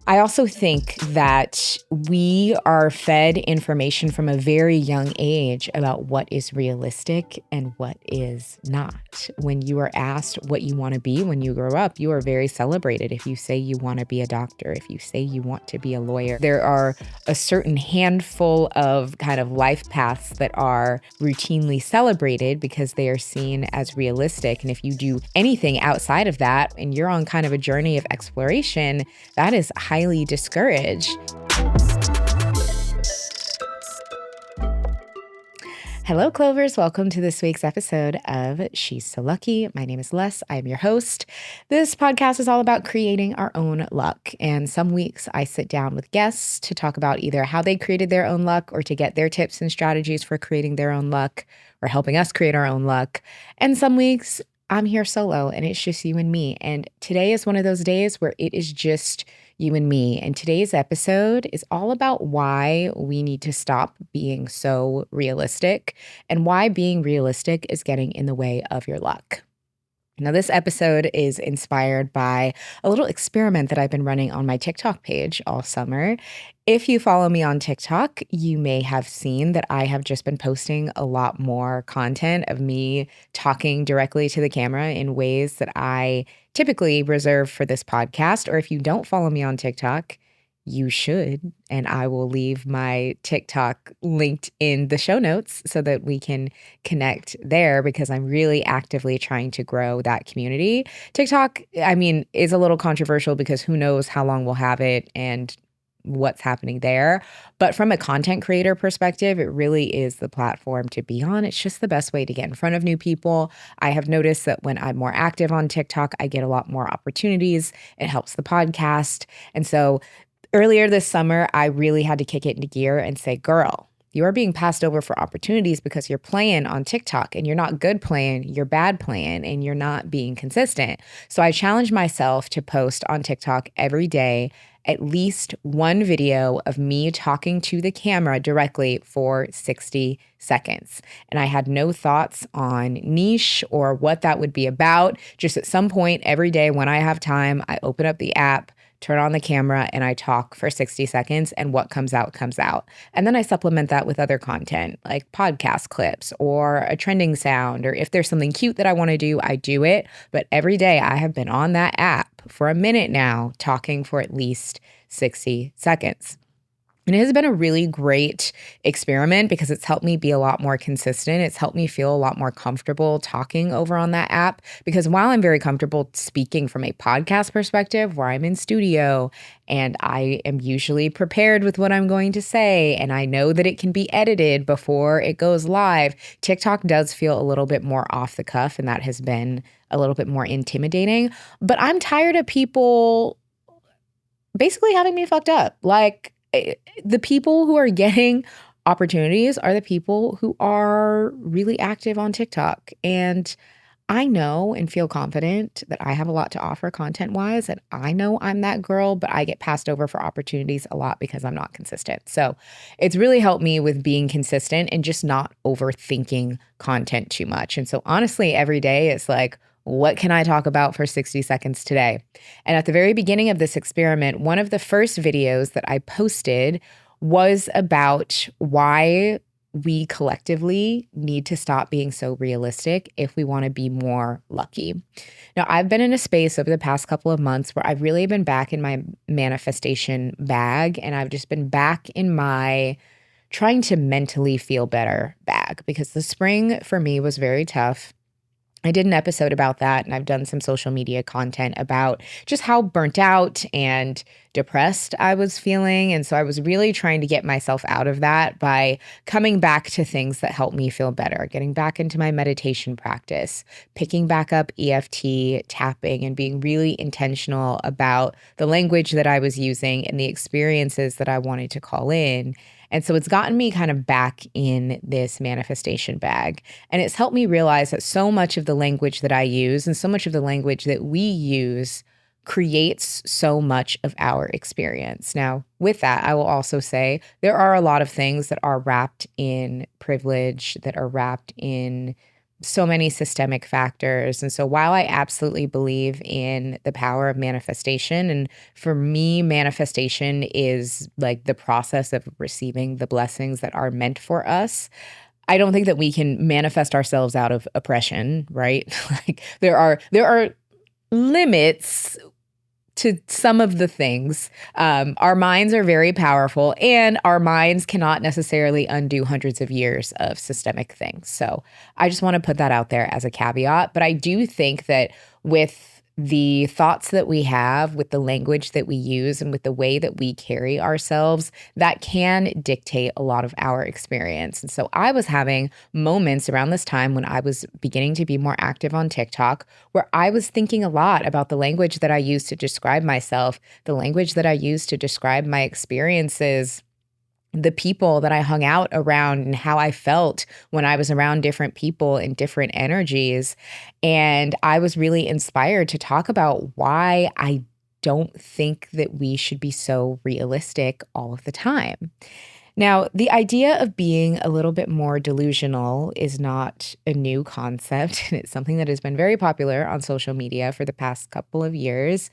I also think that we are fed information from a very young age about what is realistic and what is not. When you are asked what you want to be when you grow up, you are very celebrated if you say you want to be a doctor, if you say you want to be a lawyer. There are a certain handful of kind of life paths that are routinely celebrated because they are seen as realistic. And if you do anything outside of that and you're on kind of a journey of exploration, that is highly discouraged. Hello, Clovers. Welcome to this week's episode of She's So Lucky. My name is Les. I am your host. This podcast is all about creating our own luck. And some weeks I sit down with guests to talk about either how they created their own luck or to get their tips and strategies for creating their own luck or helping us create our own luck. And some weeks I'm here solo and it's just you and me. And today is one of those days where it is just you and me. And today's episode is all about why we need to stop being so realistic and why being realistic is getting in the way of your luck. Now, this episode is inspired by a little experiment that I've been running on my TikTok page all summer. If you follow me on TikTok, you may have seen that I have just been posting a lot more content of me talking directly to the camera in ways that I typically reserve for this podcast. Or if you don't follow me on TikTok, you should, and I will leave my TikTok linked in the show notes so that we can connect there because I'm really actively trying to grow that community. TikTok, is a little controversial because who knows how long we'll have it and what's happening there. But from a content creator perspective, it really is the platform to be on. It's just the best way to get in front of new people. I have noticed that when I'm more active on TikTok, I get a lot more opportunities. It helps the podcast. And so earlier this summer, I really had to kick it into gear and say, girl, you are being passed over for opportunities because you're playing on TikTok and you're not good playing, you're bad playing, and you're not being consistent. So I challenged myself to post on TikTok every day at least one video of me talking to the camera directly for 60 seconds. And I had no thoughts on niche or what that would be about. Just at some point every day when I have time, I open up the app, turn on the camera, and I talk for 60 seconds, and what comes out, comes out. And then I supplement that with other content like podcast clips or a trending sound, or if there's something cute that I want to do, I do it. But every day I have been on that app for a minute now, talking for at least 60 seconds. And it has been a really great experiment because it's helped me be a lot more consistent. It's helped me feel a lot more comfortable talking over on that app because while I'm very comfortable speaking from a podcast perspective where I'm in studio and I am usually prepared with what I'm going to say and I know that it can be edited before it goes live, TikTok does feel a little bit more off the cuff and that has been a little bit more intimidating. But I'm tired of people basically having me fucked up. Like, the people who are getting opportunities are the people who are really active on TikTok. And I know and feel confident that I have a lot to offer content-wise, and I know I'm that girl, but I get passed over for opportunities a lot because I'm not consistent. So it's really helped me with being consistent and just not overthinking content too much. And so honestly, every day it's like, what can I talk about for 60 seconds today? And at the very beginning of this experiment, one of the first videos that I posted was about why we collectively need to stop being so realistic if we want to be more lucky. Now, I've been in a space over the past couple of months where I've really been back in my manifestation bag, and I've just been back in my trying to mentally feel better bag because the spring for me was very tough. I did an episode about that, and I've done some social media content about just how burnt out and depressed I was feeling. And so I was really trying to get myself out of that by coming back to things that help me feel better, getting back into my meditation practice, picking back up EFT tapping, and being really intentional about the language that I was using and the experiences that I wanted to call in. And so it's gotten me kind of back in this manifestation bag. And it's helped me realize that so much of the language that I use and so much of the language that we use creates so much of our experience. Now, with that, I will also say there are a lot of things that are wrapped in privilege, that are wrapped in so many systemic factors. And so while I absolutely believe in the power of manifestation, and for me, manifestation is like the process of receiving the blessings that are meant for us. I don't think that we can manifest ourselves out of oppression, right? Like there are limits to some of the things. Our minds are very powerful, and our minds cannot necessarily undo hundreds of years of systemic things. So I just want to put that out there as a caveat. But I do think that with the thoughts that we have, with the language that we use, and with the way that we carry ourselves, that can dictate a lot of our experience. And so I was having moments around this time when I was beginning to be more active on TikTok where I was thinking a lot about the language that I use to describe myself, the language that I use to describe my experiences, the people that I hung out around, and how I felt when I was around different people and different energies. And I was really inspired to talk about why I don't think that we should be so realistic all of the time. Now, the idea of being a little bit more delusional is not a new concept, and it's something that has been very popular on social media for the past couple of years.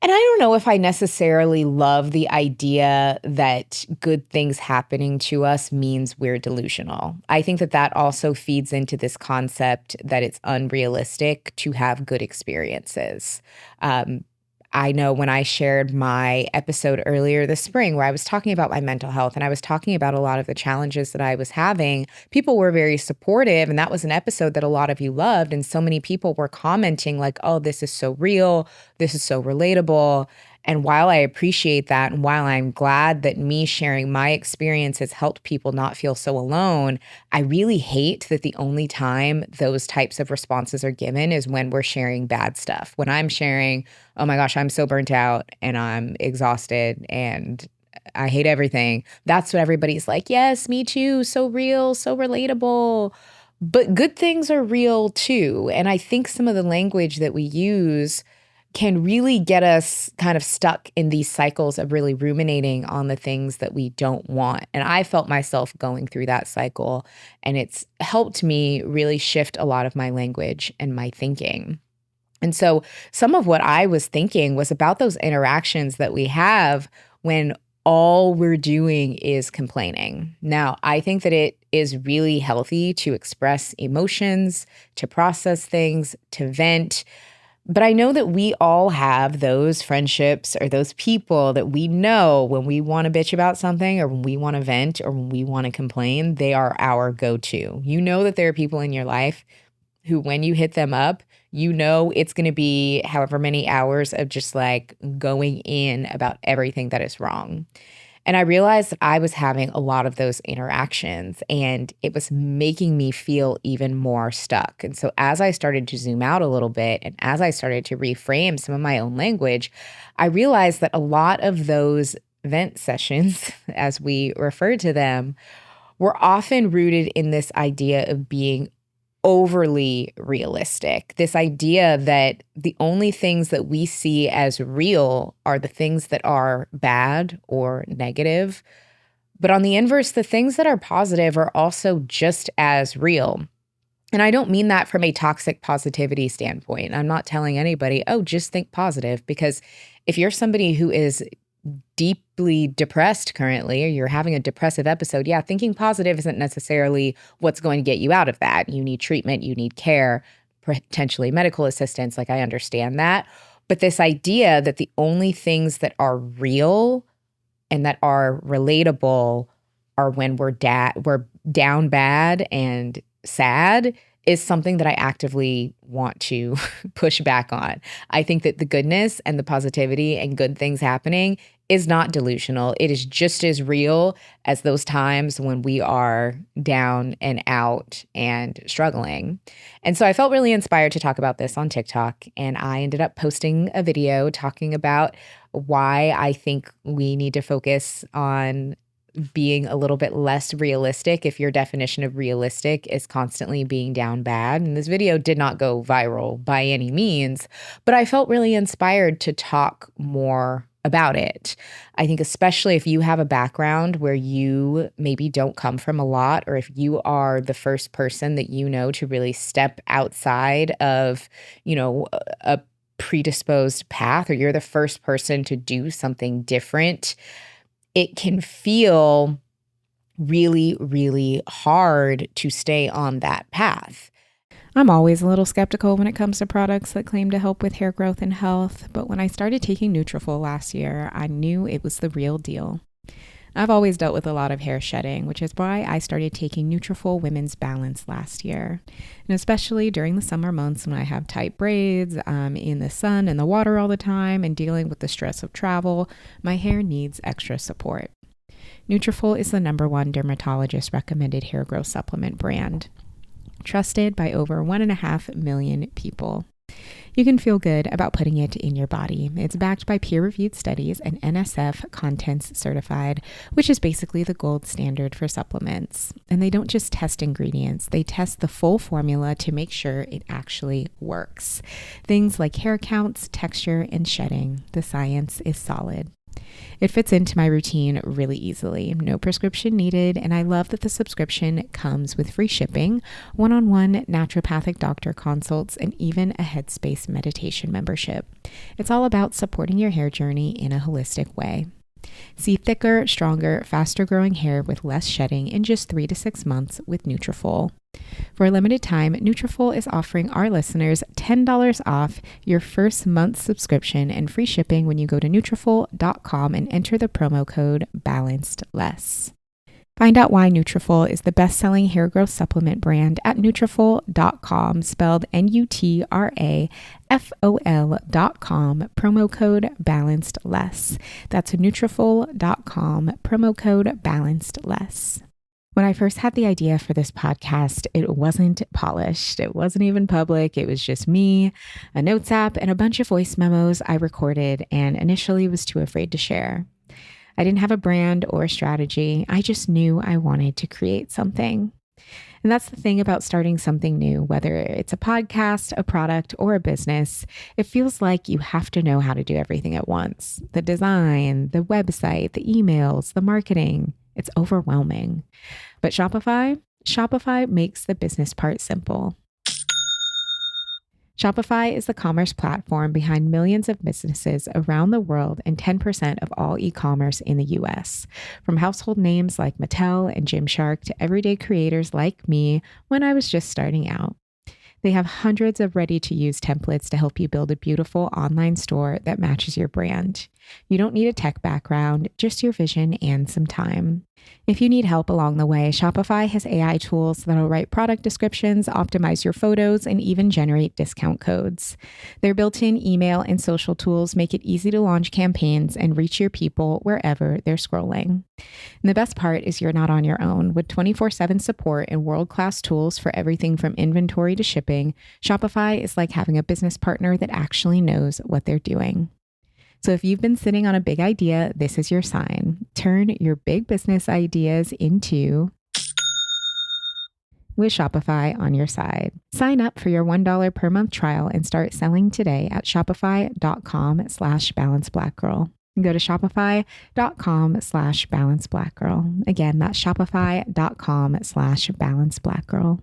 And I don't know if I necessarily love the idea that good things happening to us means we're delusional. I think that that also feeds into this concept that it's unrealistic to have good experiences. Um, I know when I shared my episode earlier this spring where I was talking about my mental health and I was talking about a lot of the challenges that I was having, people were very supportive. And that was an episode that a lot of you loved. And so many people were commenting, like, oh, this is so real. This is so relatable. And while I appreciate that, and while I'm glad that me sharing my experience has helped people not feel so alone, I really hate that the only time those types of responses are given is when we're sharing bad stuff. When I'm sharing, oh my gosh, I'm so burnt out and I'm exhausted and I hate everything. That's what everybody's like, yes, me too. So real, so relatable. But good things are real too. And I think some of the language that we use can really get us kind of stuck in these cycles of really ruminating on the things that we don't want. And I felt myself going through that cycle, and it's helped me really shift a lot of my language and my thinking. And so some of what I was thinking was about those interactions that we have when all we're doing is complaining. Now, I think that it is really healthy to express emotions, to process things, to vent. But I know that we all have those friendships or those people that we know when we want to bitch about something or when we want to vent or when we want to complain, they are our go-to. You know that there are people in your life who, when you hit them up, you know it's going to be however many hours of just like going in about everything that is wrong. And I realized that I was having a lot of those interactions and it was making me feel even more stuck. And so as I started to zoom out a little bit and as I started to reframe some of my own language, I realized that a lot of those vent sessions, as we refer to them, were often rooted in this idea of being overly realistic. This idea that the only things that we see as real are the things that are bad or negative. But on the inverse, the things that are positive are also just as real. And I don't mean that from a toxic positivity standpoint. I'm not telling anybody, oh, just think positive, because if you're somebody who is deeply depressed currently, or you're having a depressive episode, yeah, thinking positive isn't necessarily what's going to get you out of that. You need treatment, you need care, potentially medical assistance. Like, I understand that. But this idea that the only things that are real and that are relatable are when we're down bad and sad is something that I actively want to push back on. I think that the goodness and the positivity and good things happening is not delusional. It is just as real as those times when we are down and out and struggling. And so I felt really inspired to talk about this on TikTok, and I ended up posting a video talking about why I think we need to focus on being a little bit less realistic if your definition of realistic is constantly being down bad. And this video did not go viral by any means, but I felt really inspired to talk more about it. I think especially if you have a background where you maybe don't come from a lot, or if you are the first person that you know to really step outside of, a predisposed path, or you're the first person to do something different, it can feel really, really hard to stay on that path. I'm always a little skeptical when it comes to products that claim to help with hair growth and health, but when I started taking Nutrafol last year, I knew it was the real deal. I've always dealt with a lot of hair shedding, which is why I started taking Nutrafol Women's Balance last year. And especially during the summer months when I have tight braids, I'm in the sun and the water all the time, and dealing with the stress of travel, my hair needs extra support. Nutrafol is the #1 dermatologist recommended hair growth supplement brand, trusted by over 1.5 million people. You can feel good about putting it in your body. It's backed by peer-reviewed studies and NSF Contents certified, which is basically the gold standard for supplements. And they don't just test ingredients, they test the full formula to make sure it actually works. Things like hair counts, texture, and shedding. The science is solid. It fits into my routine really easily. No prescription needed, and I love that the subscription comes with free shipping, one-on-one naturopathic doctor consults, and even a Headspace meditation membership. It's all about supporting your hair journey in a holistic way. See thicker, stronger, faster-growing hair with less shedding in just 3 to 6 months with Nutrafol. For a limited time, Nutrafol is offering our listeners $10 off your first month's subscription and free shipping when you go to Nutrafol.com and enter the promo code BALANCEDLESS. Find out why Nutrafol is the best-selling hair growth supplement brand at Nutrafol.com, spelled Nutrafol.com, promo code BALANCEDLESS. That's Nutrafol.com, promo code BALANCEDLESS. When I first had the idea for this podcast, it wasn't polished. It wasn't even public. It was just me, a notes app, and a bunch of voice memos I recorded and initially was too afraid to share. I didn't have a brand or a strategy. I just knew I wanted to create something. And that's the thing about starting something new, whether it's a podcast, a product, or a business, it feels like you have to know how to do everything at once. The design, the website, the emails, the marketing. It's overwhelming. But Shopify makes the business part simple. Shopify is the commerce platform behind millions of businesses around the world and 10% of all e-commerce in the US. From household names like Mattel and Gymshark to everyday creators like me when I was just starting out. They have hundreds of ready-to-use templates to help you build a beautiful online store that matches your brand. You don't need a tech background, just your vision and some time. If you need help along the way, Shopify has AI tools that'll write product descriptions, optimize your photos, and even generate discount codes. Their built-in email and social tools make it easy to launch campaigns and reach your people wherever they're scrolling. And the best part is you're not on your own. With 24/7 support and world-class tools for everything from inventory to shipping, Shopify is like having a business partner that actually knows what they're doing. So if you've been sitting on a big idea, this is your sign. Turn your big business ideas into with Shopify on your side. Sign up for your $1 per month trial and start selling today at shopify.com/balanceblackgirl. Go to shopify.com/balanceblackgirl. Again, that's shopify.com/balanceblackgirl.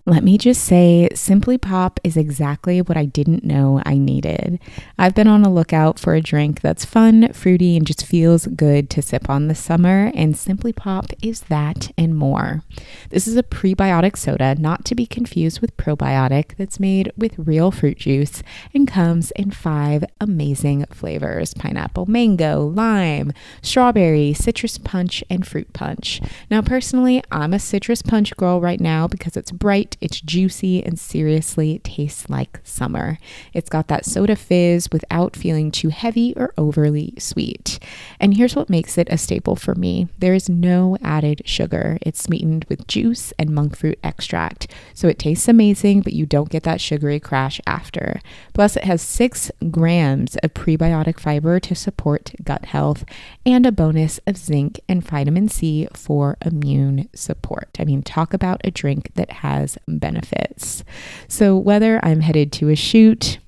Let me just say, Simply Pop is exactly what I didn't know I needed. I've been on a lookout for a drink that's fun, fruity, and just feels good to sip on this summer, and Simply Pop is that and more. This is a prebiotic soda, not to be confused with probiotic, that's made with real fruit juice and comes in 5 amazing flavors: pineapple, mango, lime, strawberry, citrus punch, and fruit punch. Now, personally, I'm a citrus punch girl right now because it's bright, it's juicy, and seriously tastes like summer. It's got that soda fizz without feeling too heavy or overly sweet. And here's what makes it a staple for me. There is no added sugar. It's sweetened with juice and monk fruit extract. So it tastes amazing, but you don't get that sugary crash after. Plus, it has 6 grams of prebiotic fiber to support gut health and a bonus of zinc and vitamin C for immune support. I mean, talk about a drink that has benefits. So whether I'm headed to a shoot,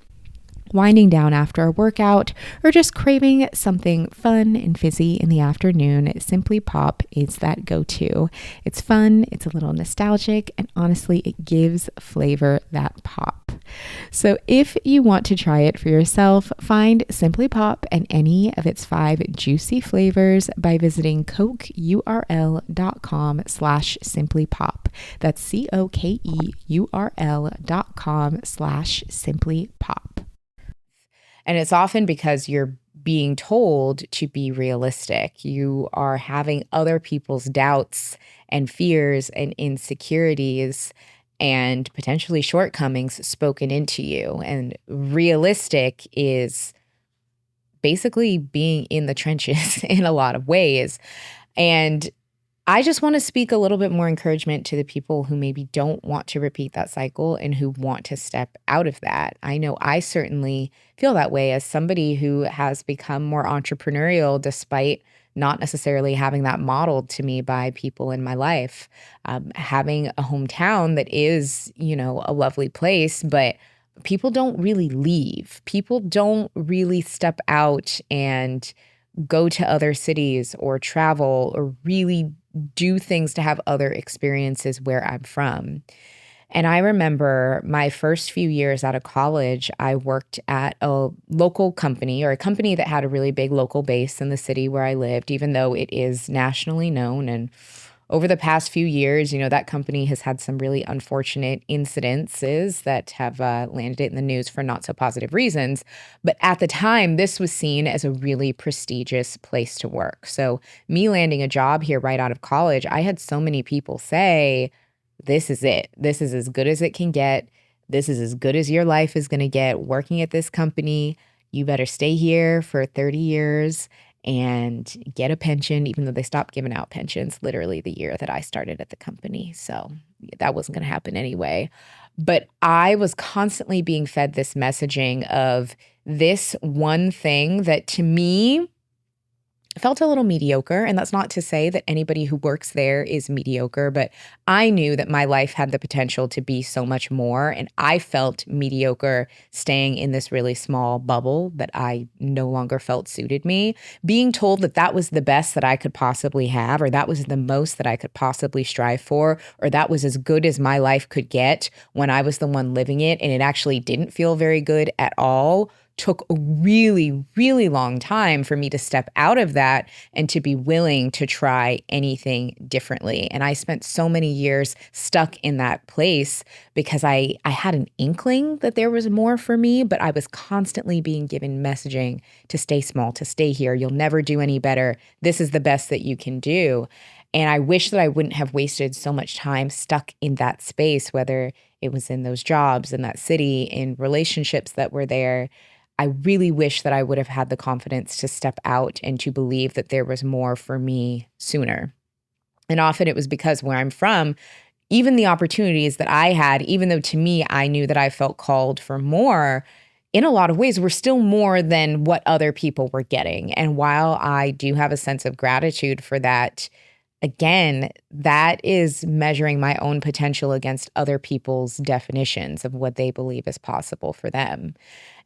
winding down after a workout, or just craving something fun and fizzy in the afternoon, Simply Pop is that go-to. It's fun, it's a little nostalgic, and honestly, it gives flavor that pop. So if you want to try it for yourself, find Simply Pop and any of its 5 juicy flavors by visiting cokeurl.com/simplypop. That's cokeurl.com/simplypop. And it's often because you're being told to be realistic. You are having other people's doubts and fears and insecurities and potentially shortcomings spoken into you. And realistic is basically being in the trenches in a lot of ways. And I just want to speak a little bit more encouragement to the people who maybe don't want to repeat that cycle and who want to step out of that. I know I certainly feel that way as somebody who has become more entrepreneurial despite not necessarily having that modeled to me by people in my life. Having a hometown that is, a lovely place, but people don't really leave. People don't really step out and go to other cities or travel or really do things to have other experiences where I'm from. And I remember my first few years out of college, I worked at a local company, or a company that had a really big local base in the city where I lived, even though it is nationally known. And over the past few years, that company has had some really unfortunate incidences that have landed it in the news for not so positive reasons. But at the time, this was seen as a really prestigious place to work. So me landing a job here right out of college, I had so many people say, this is it. This is as good as it can get. This is as good as your life is going to get working at this company. You better stay here for 30 years and get a pension, even though they stopped giving out pensions literally the year that I started at the company. So that wasn't going to happen anyway. But I was constantly being fed this messaging of this one thing that to me felt a little mediocre. And that's not to say that anybody who works there is mediocre, but I knew that my life had the potential to be so much more. And I felt mediocre staying in this really small bubble that I no longer felt suited me. Being told that that was the best that I could possibly have, or that was the most that I could possibly strive for, or that was as good as my life could get when I was the one living it, and it actually didn't feel very good at all, took a really, really long time for me to step out of that and to be willing to try anything differently. And I spent so many years stuck in that place because I had an inkling that there was more for me, but I was constantly being given messaging to stay small, to stay here. You'll never do any better. This is the best that you can do. And I wish that I wouldn't have wasted so much time stuck in that space, whether it was in those jobs, in that city, in relationships that were there. I really wish that I would have had the confidence to step out and to believe that there was more for me sooner. And often it was because where I'm from, even the opportunities that I had, even though to me, I knew that I felt called for more, in a lot of ways, were still more than what other people were getting. And while I do have a sense of gratitude for that, again, that is measuring my own potential against other people's definitions of what they believe is possible for them.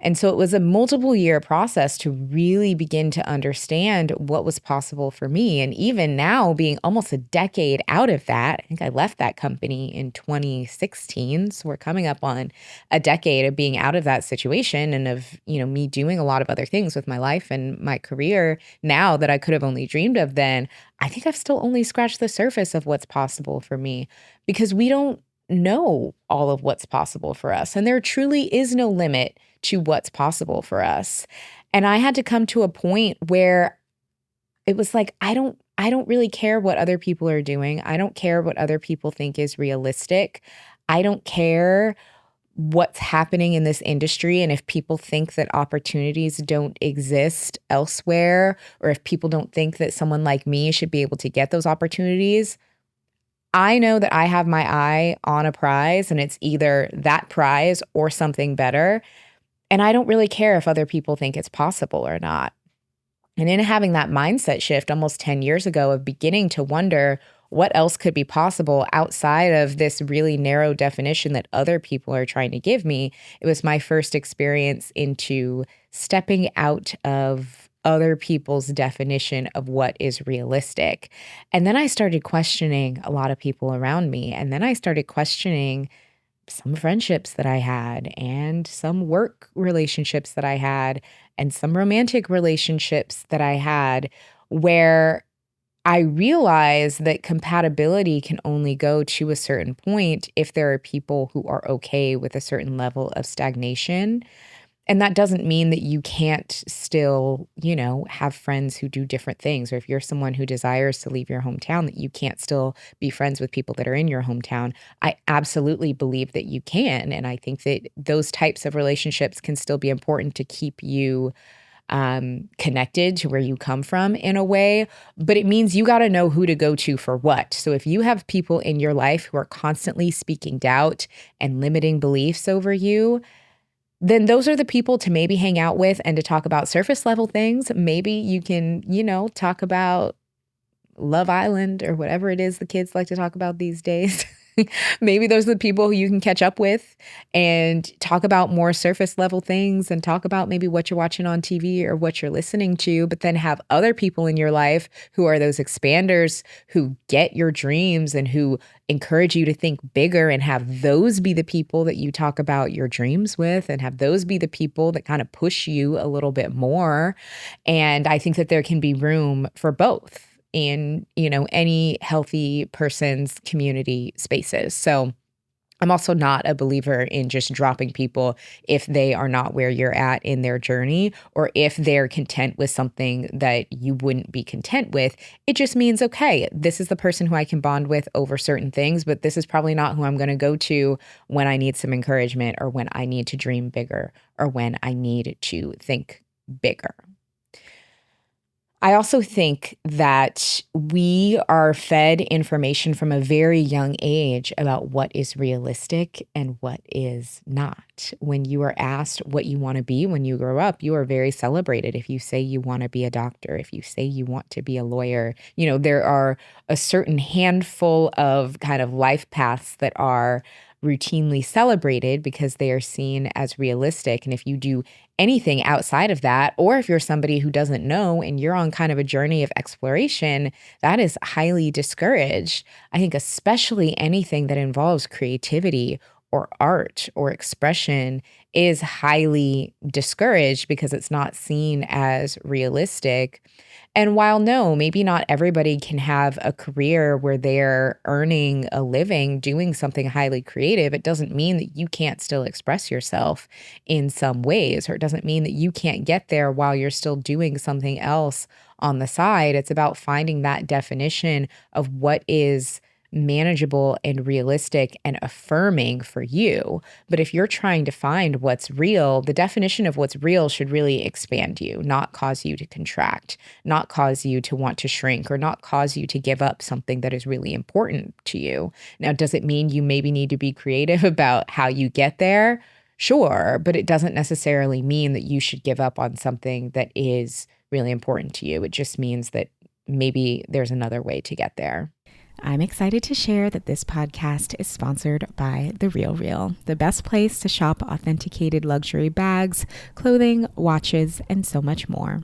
And so it was a multiple year process to really begin to understand what was possible for me. And even now, being almost a decade out of that, I think I left that company in 2016. So we're coming up on a decade of being out of that situation and of, me doing a lot of other things with my life and my career now that I could have only dreamed of then. I think I've still only scratched the surface of what's possible for me because we don't know all of what's possible for us. And there truly is no limit to what's possible for us. And I had to come to a point where it was like, I don't really care what other people are doing. I don't care what other people think is realistic. I don't care what's happening in this industry. And if people think that opportunities don't exist elsewhere, or if people don't think that someone like me should be able to get those opportunities, I know that I have my eye on a prize, and it's either that prize or something better. And I don't really care if other people think it's possible or not. And in having that mindset shift almost 10 years ago of beginning to wonder, what else could be possible outside of this really narrow definition that other people are trying to give me. It was my first experience into stepping out of other people's definition of what is realistic. And then I started questioning a lot of people around me. And then I started questioning some friendships that I had and some work relationships that I had and some romantic relationships that I had, where I realized that compatibility can only go to a certain point if there are people who are okay with a certain level of stagnation. And that doesn't mean that you can't still, have friends who do different things. Or if you're someone who desires to leave your hometown, that you can't still be friends with people that are in your hometown. I absolutely believe that you can. And I think that those types of relationships can still be important to keep you connected to where you come from in a way, but it means you got to know who to go to for what. So if you have people in your life who are constantly speaking doubt and limiting beliefs over you, then those are the people to maybe hang out with and to talk about surface level things. Maybe you can, talk about Love Island or whatever it is the kids like to talk about these days. Maybe those are the people who you can catch up with and talk about more surface level things and talk about maybe what you're watching on TV or what you're listening to, but then have other people in your life who are those expanders who get your dreams and who encourage you to think bigger, and have those be the people that you talk about your dreams with, and have those be the people that kind of push you a little bit more. And I think that there can be room for both in, any healthy person's community spaces. So I'm also not a believer in just dropping people if they are not where you're at in their journey, or if they're content with something that you wouldn't be content with. It just means, okay, this is the person who I can bond with over certain things, but this is probably not who I'm going to go to when I need some encouragement, or when I need to dream bigger, or when I need to think bigger. I also think that we are fed information from a very young age about what is realistic and what is not. When you are asked what you want to be when you grow up, you are very celebrated. If you say you want to be a doctor, if you say you want to be a lawyer, there are a certain handful of kind of life paths that are routinely celebrated because they are seen as realistic. And if you do anything outside of that, or if you're somebody who doesn't know and you're on kind of a journey of exploration, that is highly discouraged. I think especially anything that involves creativity or art or expression is highly discouraged because it's not seen as realistic. And while no, maybe not everybody can have a career where they're earning a living doing something highly creative, it doesn't mean that you can't still express yourself in some ways, or it doesn't mean that you can't get there while you're still doing something else on the side. It's about finding that definition of what is manageable and realistic and affirming for you. But if you're trying to find what's real, the definition of what's real should really expand you, not cause you to contract, not cause you to want to shrink, or not cause you to give up something that is really important to you. Now, does it mean you maybe need to be creative about how you get there? Sure, but it doesn't necessarily mean that you should give up on something that is really important to you. It just means that maybe there's another way to get there. I'm excited to share that this podcast is sponsored by The RealReal, the best place to shop authenticated luxury bags, clothing, watches, and so much more.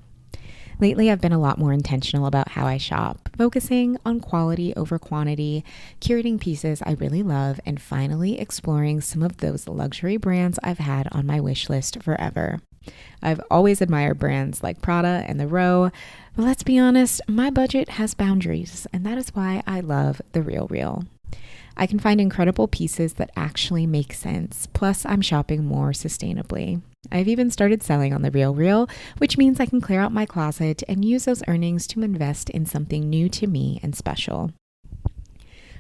Lately, I've been a lot more intentional about how I shop, focusing on quality over quantity, curating pieces I really love, and finally exploring some of those luxury brands I've had on my wish list forever. I've always admired brands like Prada and The Row, but let's be honest, my budget has boundaries, and that is why I love The RealReal. I can find incredible pieces that actually make sense, plus I'm shopping more sustainably. I've even started selling on The RealReal, which means I can clear out my closet and use those earnings to invest in something new to me and special.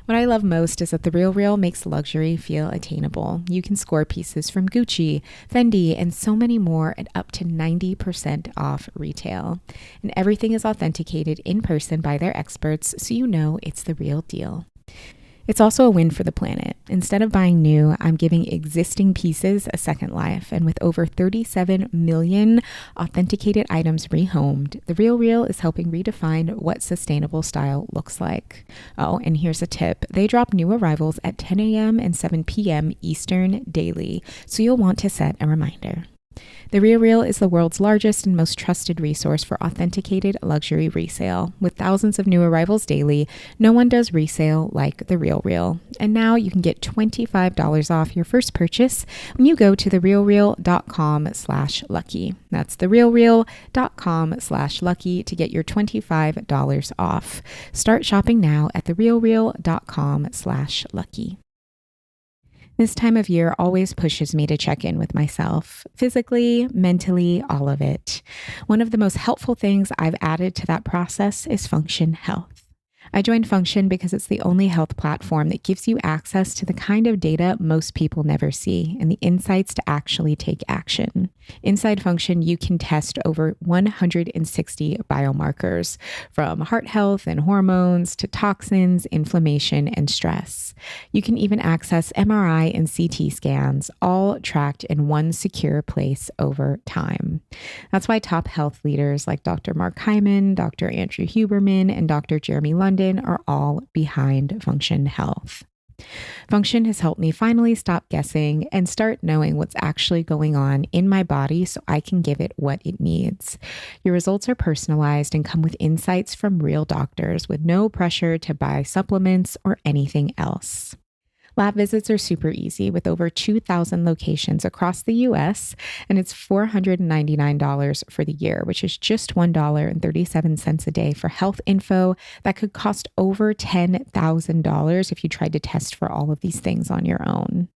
What I love most is that The RealReal makes luxury feel attainable. You can score pieces from Gucci, Fendi, and so many more at up to 90% off retail. And everything is authenticated in person by their experts, so you know it's the real deal. It's also a win for the planet. Instead of buying new, I'm giving existing pieces a second life. And with over 37 million authenticated items rehomed, The RealReal is helping redefine what sustainable style looks like. Oh, and here's a tip. They drop new arrivals at 10 a.m. and 7 p.m. Eastern daily, so you'll want to set a reminder. The RealReal is the world's largest and most trusted resource for authenticated luxury resale. With thousands of new arrivals daily, no one does resale like The RealReal. And now you can get $25 off your first purchase when you go to therealreal.com/lucky. That's therealreal.com/lucky to get your $25 off. Start shopping now at therealreal.com/lucky. This time of year always pushes me to check in with myself, physically, mentally, all of it. One of the most helpful things I've added to that process is Function Health. I joined Function because it's the only health platform that gives you access to the kind of data most people never see and the insights to actually take action. Inside Function, you can test over 160 biomarkers, from heart health and hormones to toxins, inflammation, and stress. You can even access MRI and CT scans, all tracked in one secure place over time. That's why top health leaders like Dr. Mark Hyman, Dr. Andrew Huberman, and Dr. Jeremy London are all behind Function Health. Function has helped me finally stop guessing and start knowing what's actually going on in my body so I can give it what it needs. Your results are personalized and come with insights from real doctors with no pressure to buy supplements or anything else. Lab visits are super easy with over 2,000 locations across the US, and it's $499 for the year, which is just $1.37 a day for health info that could cost over $10,000 if you tried to test for all of these things on your own.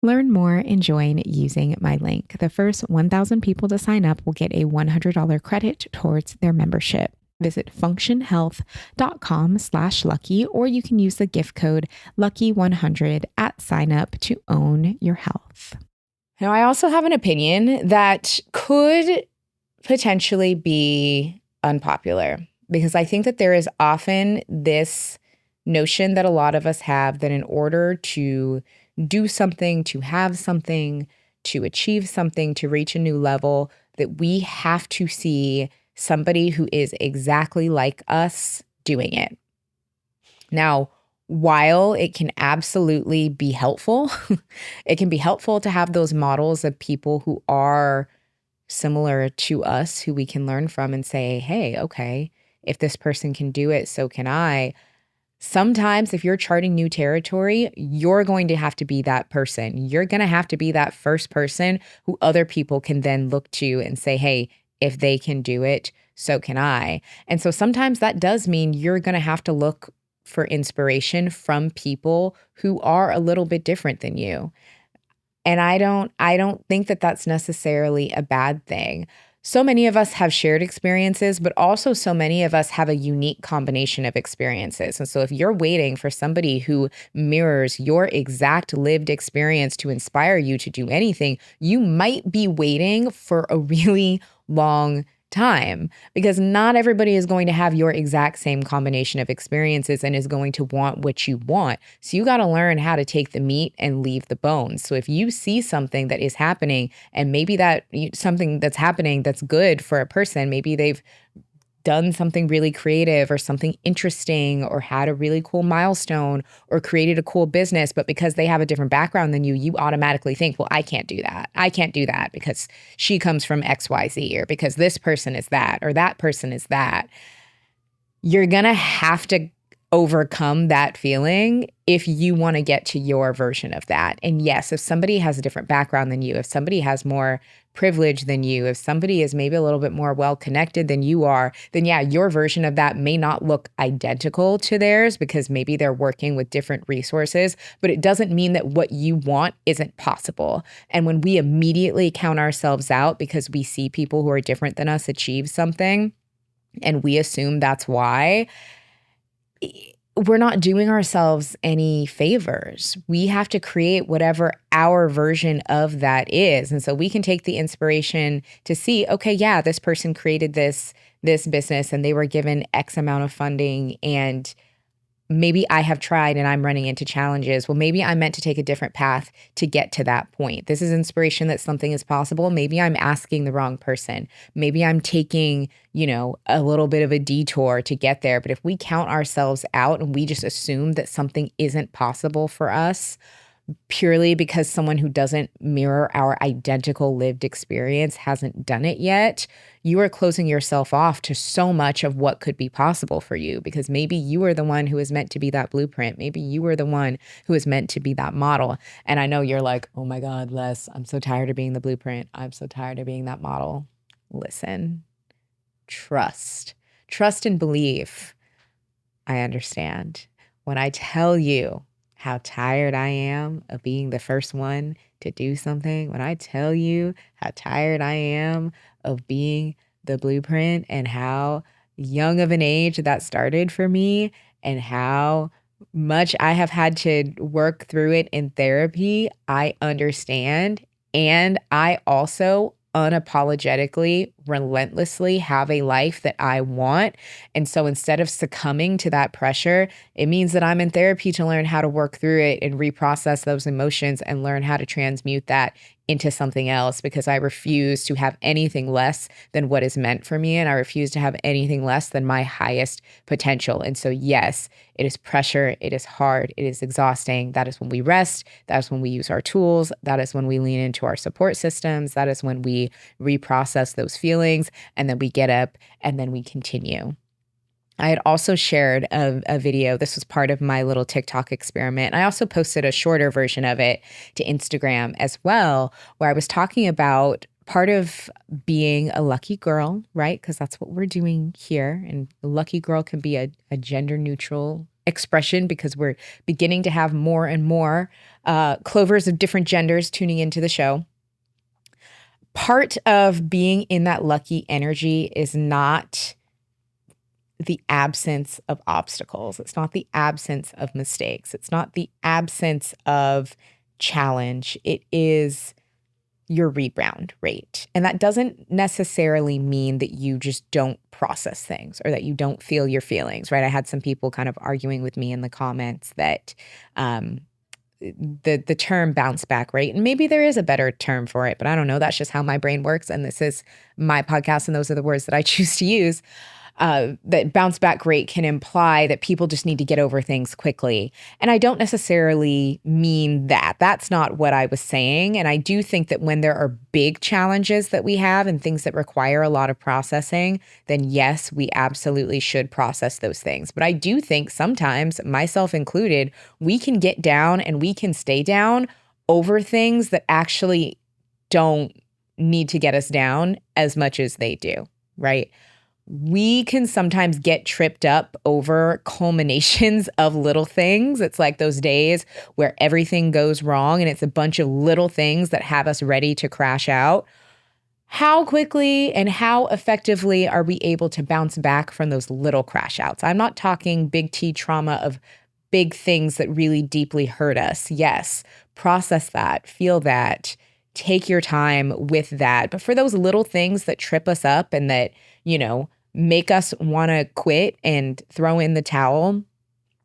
Learn more and join using my link. The first 1,000 people to sign up will get a $100 credit towards their membership. Visit functionhealth.com/lucky, or you can use the gift code lucky100 at sign up to own your health. Now, I also have an opinion that could potentially be unpopular, because I think that there is often this notion that a lot of us have that in order to do something, to have something, to achieve something, to reach a new level, that we have to see somebody who is exactly like us doing it. Now, while it can absolutely be helpful, it can be helpful to have those models of people who are similar to us, who we can learn from and say, hey, okay, if this person can do it, so can I. Sometimes if you're charting new territory, you're going to have to be that person. You're going to have to be that first person who other people can then look to and say, hey, if they can do it, so can I. And so sometimes that does mean you're going to have to look for inspiration from people who are a little bit different than you. And I don't think that that's necessarily a bad thing. So many of us have shared experiences, but also so many of us have a unique combination of experiences. And so if you're waiting for somebody who mirrors your exact lived experience to inspire you to do anything, you might be waiting for a really long time, because not everybody is going to have your exact same combination of experiences and is going to want what you want. So you got to learn how to take the meat and leave the bones. So if you see something that is happening, and maybe that something that's happening that's good for a person, maybe they've done something really creative or something interesting or had a really cool milestone or created a cool business, but because they have a different background than you, you automatically think, well, I can't do that. I can't do that because she comes from XYZ, or because this person is that, or that person is that. You're going to have to overcome that feeling if you want to get to your version of that. And yes, if somebody has a different background than you, if somebody has more privilege than you, if somebody is maybe a little bit more well-connected than you are, then yeah, your version of that may not look identical to theirs because maybe they're working with different resources, but it doesn't mean that what you want isn't possible. And when we immediately count ourselves out because we see people who are different than us achieve something, and we assume that's why, we're not doing ourselves any favors. We have to create whatever our version of that is. And so we can take the inspiration to see, okay, yeah, this person created this business and they were given X amount of funding, and maybe I have tried and I'm running into challenges. Well, maybe I'm meant to take a different path to get to that point. This is inspiration that something is possible. Maybe I'm asking the wrong person. Maybe I'm taking, a little bit of a detour to get there. But if we count ourselves out and we just assume that something isn't possible for us, purely because someone who doesn't mirror our identical lived experience hasn't done it yet, you are closing yourself off to so much of what could be possible for you, because maybe you are the one who is meant to be that blueprint. Maybe you are the one who is meant to be that model. And I know you're like, oh my God, Les, I'm so tired of being the blueprint. I'm so tired of being that model. Listen, trust and believe. I understand. When I tell you how tired I am of being the first one to do something, when I tell you how tired I am of being the blueprint and how young of an age that started for me and how much I have had to work through it in therapy, I understand. And I also unapologetically, relentlessly have a life that I want. And so instead of succumbing to that pressure, it means that I'm in therapy to learn how to work through it and reprocess those emotions and learn how to transmute that into something else, because I refuse to have anything less than what is meant for me. And I refuse to have anything less than my highest potential. And so, yes, it is pressure. It is hard. It is exhausting. That is when we rest. That is when we use our tools. That is when we lean into our support systems. That is when we reprocess those feelings. And then we get up and then we continue. I had also shared a video. This was part of my little TikTok experiment. I also posted a shorter version of it to Instagram as well, where I was talking about part of being a lucky girl, right? Because that's what we're doing here. And a lucky girl can be a gender neutral expression, because we're beginning to have more and more clovers of different genders tuning into the show. Part of being in that lucky energy is not the absence of obstacles. It's not the absence of mistakes. It's not the absence of challenge. It is your rebound rate. And that doesn't necessarily mean that you just don't process things or that you don't feel your feelings, right? I had some people kind of arguing with me in the comments that the term bounce back rate, and maybe there is a better term for it, but I don't know. That's just how my brain works. And this is my podcast, and those are the words that I choose to use. That bounce back rate can imply that people just need to get over things quickly. And I don't necessarily mean that. That's not what I was saying. And I do think that when there are big challenges that we have and things that require a lot of processing, then yes, we absolutely should process those things. But I do think sometimes, myself included, we can get down and we can stay down over things that actually don't need to get us down as much as they do, right? We can sometimes get tripped up over culminations of little things. It's like those days where everything goes wrong and it's a bunch of little things that have us ready to crash out. How quickly and how effectively are we able to bounce back from those little crash outs? I'm not talking big T trauma of big things that really deeply hurt us. Yes, process that, feel that, take your time with that. But for those little things that trip us up and that, make us want to quit and throw in the towel,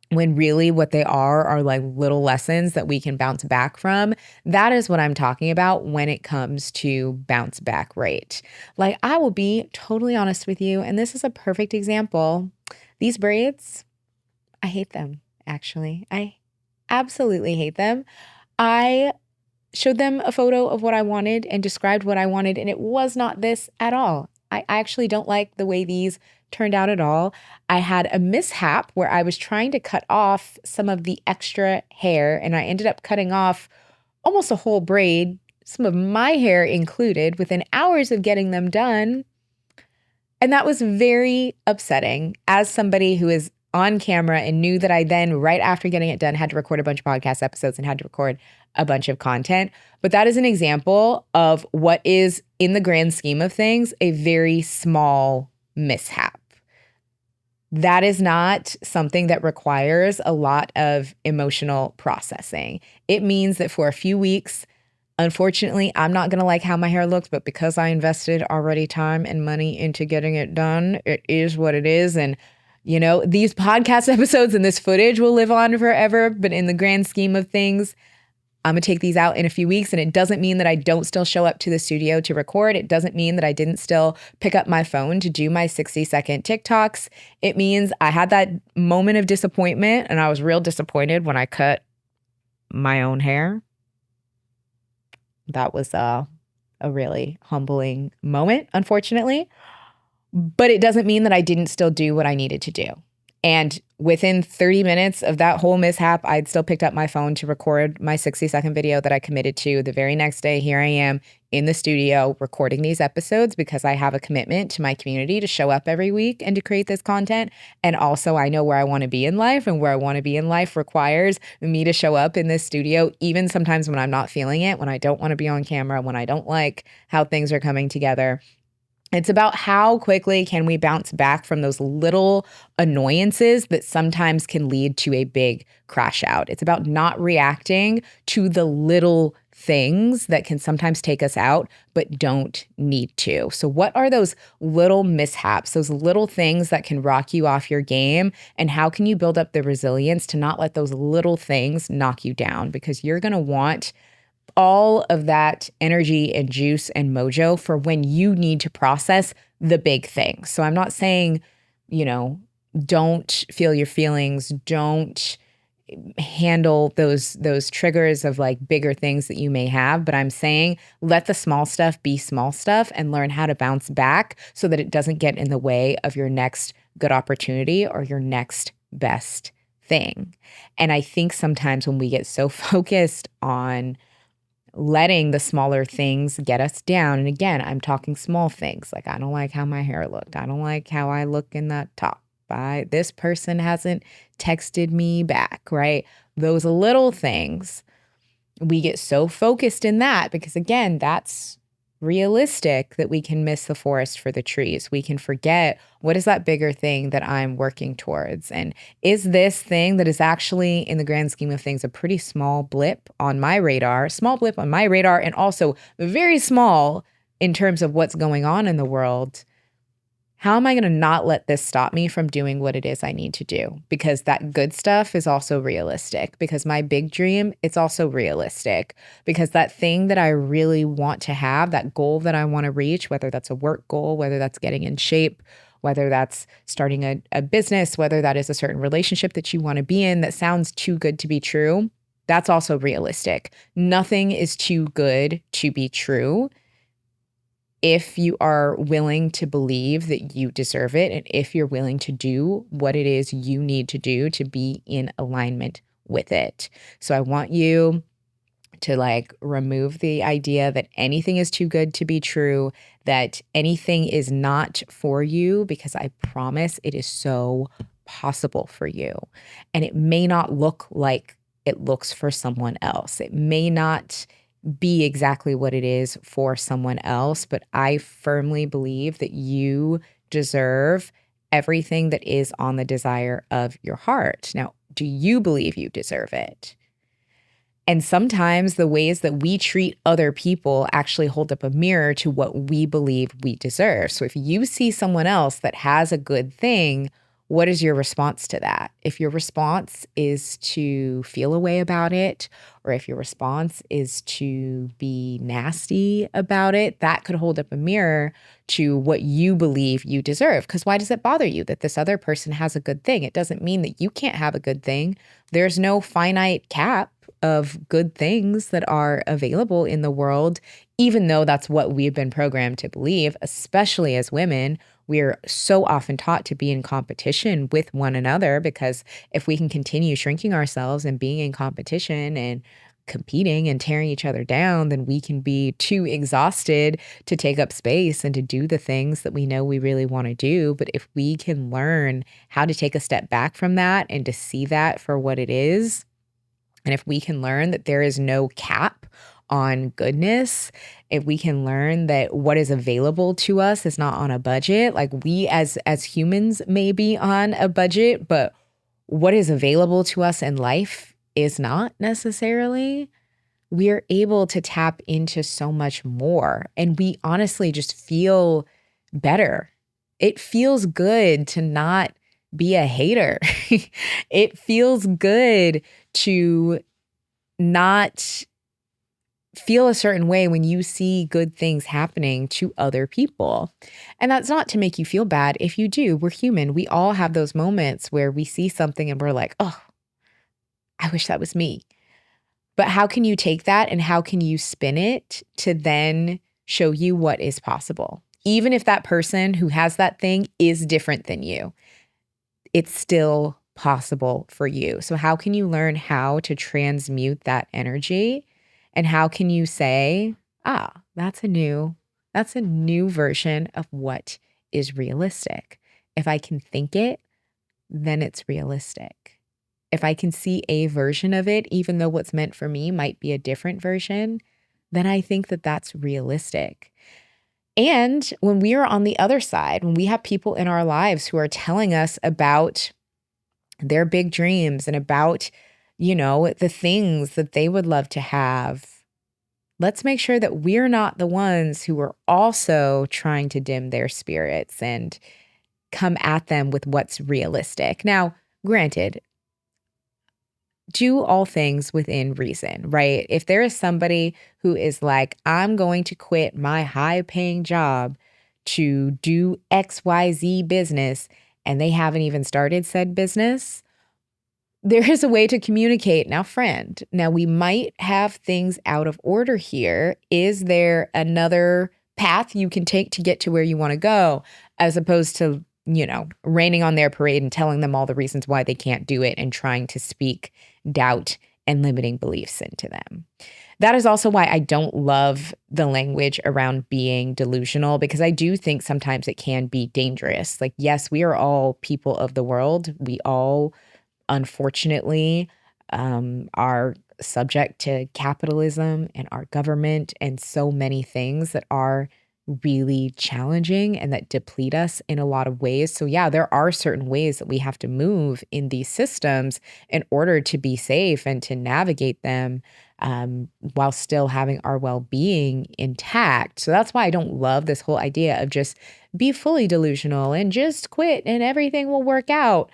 when really what they are like little lessons that we can bounce back from. That is what I'm talking about when it comes to bounce back rate. Like, I will be totally honest with you, and this is a perfect example. These braids, I hate them, actually. I absolutely hate them. I showed them a photo of what I wanted and described what I wanted, and it was not this at all. I actually don't like the way these turned out at all. I had a mishap where I was trying to cut off some of the extra hair, and I ended up cutting off almost a whole braid, some of my hair included, within hours of getting them done. And that was very upsetting as somebody who is on camera and knew that I then, right after getting it done, had to record a bunch of podcast episodes and had to record a bunch of content. But that is an example of what is, in the grand scheme of things, a very small mishap. That is not something that requires a lot of emotional processing. It means that for a few weeks, unfortunately, I'm not going to like how my hair looks, but because I invested already time and money into getting it done, it is what it is. And These podcast episodes and this footage will live on forever, but in the grand scheme of things, I'm going to take these out in a few weeks. And it doesn't mean that I don't still show up to the studio to record. It doesn't mean that I didn't still pick up my phone to do my 60-second TikToks. It means I had that moment of disappointment, and I was real disappointed when I cut my own hair. That was a really humbling moment, unfortunately. But it doesn't mean that I didn't still do what I needed to do. And within 30 minutes of that whole mishap, I'd still picked up my phone to record my 60-second video that I committed to. The very next day, here I am in the studio recording these episodes because I have a commitment to my community to show up every week and to create this content. And also, I know where I want to be in life, and where I want to be in life requires me to show up in this studio, even sometimes when I'm not feeling it, when I don't want to be on camera, when I don't like how things are coming together. It's about how quickly can we bounce back from those little annoyances that sometimes can lead to a big crash out. It's about not reacting to the little things that can sometimes take us out, but don't need to. So what are those little mishaps, those little things that can rock you off your game? And how can you build up the resilience to not let those little things knock you down? Because you're going to want all of that energy and juice and mojo for when you need to process the big things. So I'm not saying, don't feel your feelings, don't handle those triggers of like bigger things that you may have, but I'm saying let the small stuff be small stuff and learn how to bounce back so that it doesn't get in the way of your next good opportunity or your next best thing. And I think sometimes when we get so focused on letting the smaller things get us down. And again, I'm talking small things. Like, I don't like how my hair looked. I don't like how I look in that top. This person hasn't texted me back, right? Those little things, we get so focused in that because, again, that's realistic that we can miss the forest for the trees. We can forget what is that bigger thing that I'm working towards. And is this thing that is actually in the grand scheme of things a pretty small blip on my radar, and also very small in terms of what's going on in the world. How am I going to not let this stop me from doing what it is I need to do? Because that good stuff is also realistic. Because my big dream, it's also realistic. Because that thing that I really want to have, that goal that I want to reach, whether that's a work goal, whether that's getting in shape, whether that's starting a business, whether that is a certain relationship that you want to be in that sounds too good to be true, that's also realistic. Nothing is too good to be true if you are willing to believe that you deserve it, and if you're willing to do what it is you need to do to be in alignment with it. So I want you to remove the idea that anything is too good to be true, that anything is not for you, because I promise it is so possible for you. And it may not look like it looks for someone else. It may not be exactly what it is for someone else, but I firmly believe that you deserve everything that is on the desire of your heart. Now, do you believe you deserve it? And sometimes the ways that we treat other people actually hold up a mirror to what we believe we deserve. So if you see someone else that has a good thing, what is your response to that? If your response is to feel a way about it, or if your response is to be nasty about it, that could hold up a mirror to what you believe you deserve. Because why does it bother you that this other person has a good thing? It doesn't mean that you can't have a good thing. There's no finite cap of good things that are available in the world, even though that's what we've been programmed to believe, especially as women. We're so often taught to be in competition with one another, because if we can continue shrinking ourselves and being in competition and competing and tearing each other down, then we can be too exhausted to take up space and to do the things that we know we really want to do. But if we can learn how to take a step back from that and to see that for what it is, and if we can learn that there is no cap on goodness, if we can learn that what is available to us is not on a budget, like we as humans may be on a budget, but what is available to us in life is not necessarily, we're able to tap into so much more. And we honestly just feel better. It feels good to not be a hater. It feels good to not feel a certain way when you see good things happening to other people. And that's not to make you feel bad. If you do, we're human. We all have those moments where we see something and we're like, oh, I wish that was me. But how can you take that and how can you spin it to then show you what is possible? Even if that person who has that thing is different than you, it's still possible for you. So how can you learn how to transmute that energy? And how can you say, that's a new version of what is realistic. If I can think it, then it's realistic. If I can see a version of it, even though what's meant for me might be a different version, then I think that that's realistic. And when we are on the other side, when we have people in our lives who are telling us about their big dreams and about, the things that they would love to have, let's make sure that we're not the ones who are also trying to dim their spirits and come at them with what's realistic. Now, granted, do all things within reason, right? If there is somebody who is like, I'm going to quit my high paying job to do XYZ business, and they haven't even started said business, there is a way to communicate. Now, friend, we might have things out of order here. Is there another path you can take to get to where you want to go, as opposed to, raining on their parade and telling them all the reasons why they can't do it and trying to speak doubt and limiting beliefs into them? That is also why I don't love the language around being delusional, because I do think sometimes it can be dangerous. Like, yes, we are all people of the world. We all, unfortunately, are subject to capitalism and our government and so many things that are really challenging and that deplete us in a lot of ways. So yeah, there are certain ways that we have to move in these systems in order to be safe and to navigate them, while still having our well-being intact. So that's why I don't love this whole idea of just be fully delusional and just quit and everything will work out.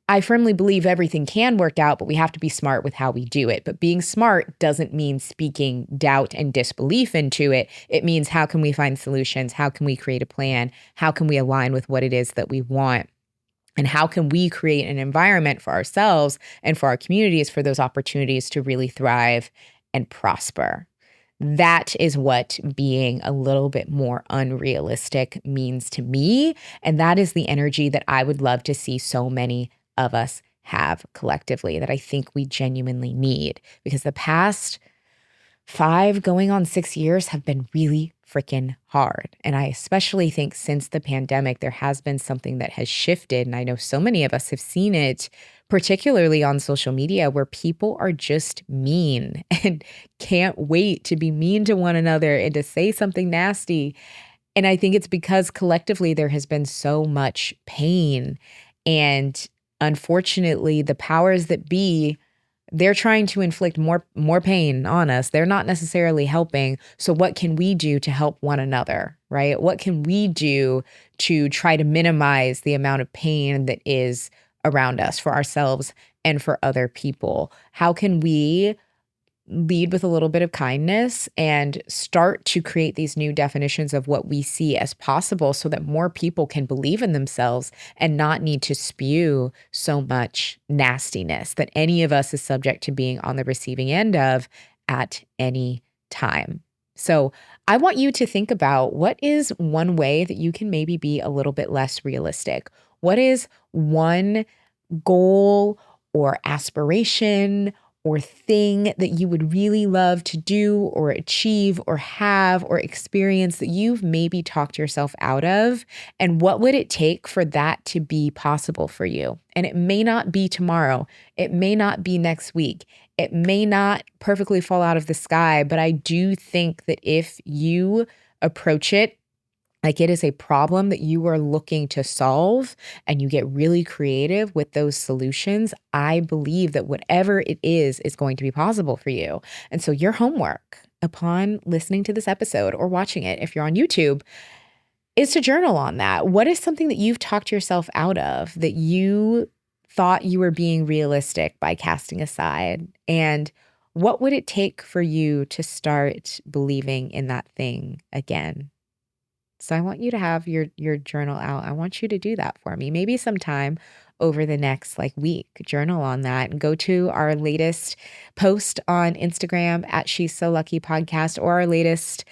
I firmly believe everything can work out, but we have to be smart with how we do it. But being smart doesn't mean speaking doubt and disbelief into it. It means, how can we find solutions? How can we create a plan? How can we align with what it is that we want? And how can we create an environment for ourselves and for our communities for those opportunities to really thrive and prosper? That is what being a little bit more unrealistic means to me. And that is the energy that I would love to see so many of us have collectively, that I think we genuinely need, because the past 5 going on 6 years have been really freaking hard. And I especially think since the pandemic, there has been something that has shifted. And I know so many of us have seen it, particularly on social media, where people are just mean and can't wait to be mean to one another and to say something nasty. And I think it's because collectively there has been so much pain. And unfortunately, the powers that be, they're trying to inflict more pain on us. They're not necessarily helping. So what can we do to help one another, right? What can we do to try to minimize the amount of pain that is around us for ourselves and for other people? How can we lead with a little bit of kindness and start to create these new definitions of what we see as possible, so that more people can believe in themselves and not need to spew so much nastiness that any of us is subject to being on the receiving end of at any time? So I want you to think about, what is one way that you can maybe be a little bit less realistic? What is one goal or aspiration or thing that you would really love to do or achieve or have or experience that you've maybe talked yourself out of? And what would it take for that to be possible for you? And it may not be tomorrow. It may not be next week. It may not perfectly fall out of the sky. But I do think that if you approach it like it is a problem that you are looking to solve, and you get really creative with those solutions, I believe that whatever it is going to be possible for you. And so, your homework upon listening to this episode or watching it, if you're on YouTube, is to journal on that. What is something that you've talked yourself out of that you thought you were being realistic by casting aside? And what would it take for you to start believing in that thing again? So I want you to have your journal out. I want you to do that for me. Maybe sometime over the next week, journal on that and go to our latest post on Instagram at She's So Lucky Podcast, or our latest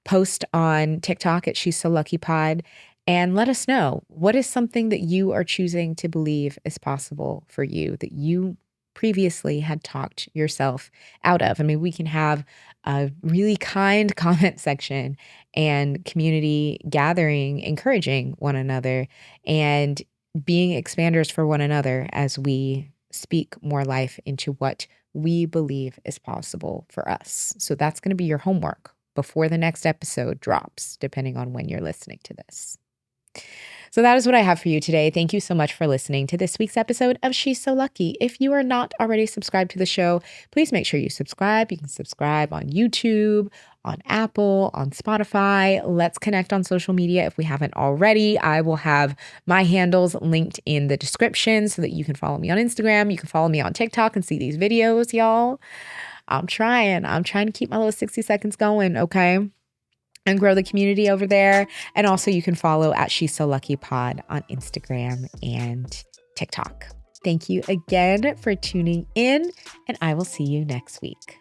post on TikTok at She's So Lucky Pod, and let us know what is something that you are choosing to believe is possible for you that you previously had talked yourself out of. I mean, we can have a really kind comment section and community gathering, encouraging one another and being expanders for one another as we speak more life into what we believe is possible for us. So that's going to be your homework before the next episode drops, depending on when you're listening to this. So that is what I have for you today. Thank you so much for listening to this week's episode of She's So Lucky. If you are not already subscribed to the show, please make sure you subscribe. You can subscribe on YouTube, on Apple, on Spotify. Let's connect on social media if we haven't already. I will have my handles linked in the description so that you can follow me on Instagram. You can follow me on TikTok and see these videos, y'all. I'm trying to keep my little 60 seconds going, okay? And grow the community over there. And also you can follow at She's So Lucky Pod on Instagram and TikTok. Thank you again for tuning in, and I will see you next week.